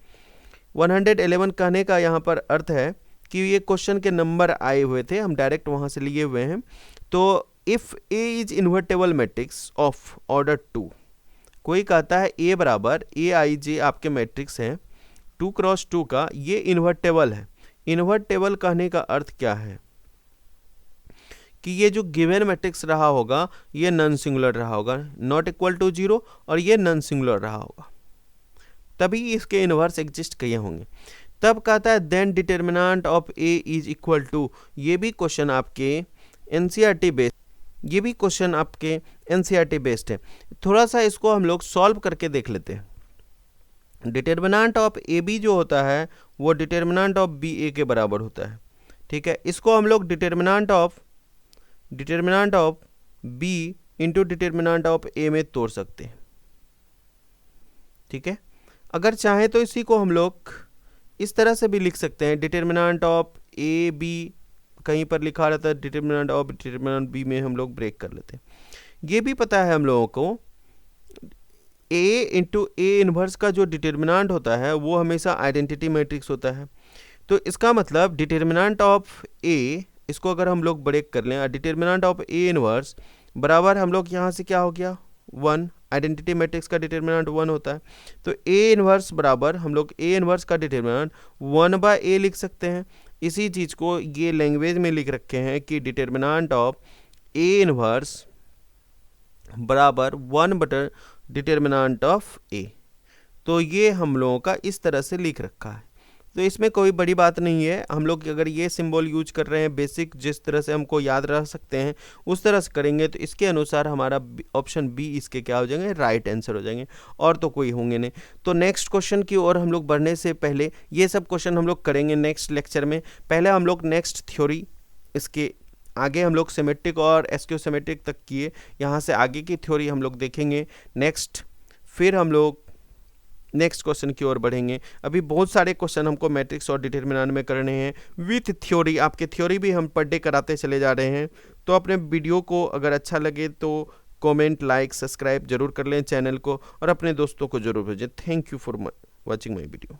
111 कहने का यहाँ पर अर्थ है कि ये क्वेश्चन के नंबर आए हुए थे, हम डायरेक्ट वहाँ से लिए हुए हैं। तो if A is invertible matrix of order 2, कोई कहता है ए बराबर ए आई जे आपके मैट्रिक्स हैं 2x2 का, ये इन्वर्टेबल है। इन्वर्टेबल कहने का अर्थ क्या है कि ये जो गिवन मैट्रिक्स रहा होगा ये नॉन सिंगुलर रहा होगा, नॉट इक्वल टू 0, और ये नॉन सिंगुलर रहा होगा, तभी इसके इन्वर्स एग्जिस्ट किए होंगे। तब कहता है then determinant of A is equal to, ये भी क्वेश्चन आपके एनसीईआरटी बेस्ड ये भी क्वेश्चन आपके एनसीईआरटी बेस्ड है। थोड़ा सा इसको हम लोग सॉल्व करके देख लेते हैं। डिटर्मिनेंट ऑफ ए बी जो होता है वो डिटर्मिनेंट ऑफ बी ए के बराबर होता है, ठीक है। इसको हम लोग determinant of B into determinant of A में तोड़ सकते हैं, ठीक है। अगर चाहें तो इसी को हम लोग इस तरह से भी लिख सकते हैं, डिटर्मिनेंट ऑफ ए बी कहीं पर लिखा रहता है, डिटर्मिनेंट ऑफ डिटर्मिनेंट बी में हम लोग ब्रेक कर लेते हैं। ये भी पता है हम लोगों को a इंटू ए इन्वर्स का जो डिटर्मिनेंट होता है वो हमेशा आइडेंटिटी मैट्रिक्स होता है। तो इसका मतलब डिटर्मिनेंट ऑफ ए, इसको अगर हम लोग ब्रेक कर लें, डिटर्मिनेंट ऑफ ए इन्वर्स बराबर हम लोग यहाँ से क्या हो गया 1, आइडेंटिटी मैट्रिक्स का डिटर्मिनेंट 1 होता है। तो ए इन्वर्स बराबर हम लोग ए इन्वर्स का डिटर्मिनेंट 1/a लिख सकते हैं। इसी चीज़ को ये लैंग्वेज में लिख रखे हैं कि डिटर्मिनेंट ऑफ ए इन्वर्स बराबर 1 डिटर्मिनेंट ऑफ ए। तो ये हम लोगों का इस तरह से लिख रखा है। तो इसमें कोई बड़ी बात नहीं है, हम लोग अगर ये सिंबल यूज कर रहे हैं बेसिक जिस तरह से हमको याद रख सकते हैं उस तरह से करेंगे तो इसके अनुसार हमारा ऑप्शन बी इसके क्या हो जाएंगे, राइट आंसर हो जाएंगे, और तो कोई होंगे नहीं। तो नेक्स्ट क्वेश्चन की ओर हम लोग बढ़ने से पहले ये सब क्वेश्चन हम लोग करेंगे नेक्स्ट लेक्चर में। पहले हम लोग नेक्स्ट थ्योरी, इसके आगे हम लोग सिमेट्रिक और एसक्यू सिमेट्रिक तक किए, यहाँ से आगे की थ्योरी हम लोग देखेंगे नेक्स्ट, फिर हम लोग नेक्स्ट क्वेश्चन की ओर बढ़ेंगे। अभी बहुत सारे क्वेश्चन हमको मैट्रिक्स और डिटर्मिनेंट में करने हैं विथ थ्योरी। आपके थ्योरी भी हम पर डे कराते चले जा रहे हैं। तो अपने वीडियो को अगर अच्छा लगे तो कमेंट, लाइक, सब्सक्राइब जरूर कर लें चैनल को, और अपने दोस्तों को जरूर भेजें। Thank you for watching my video.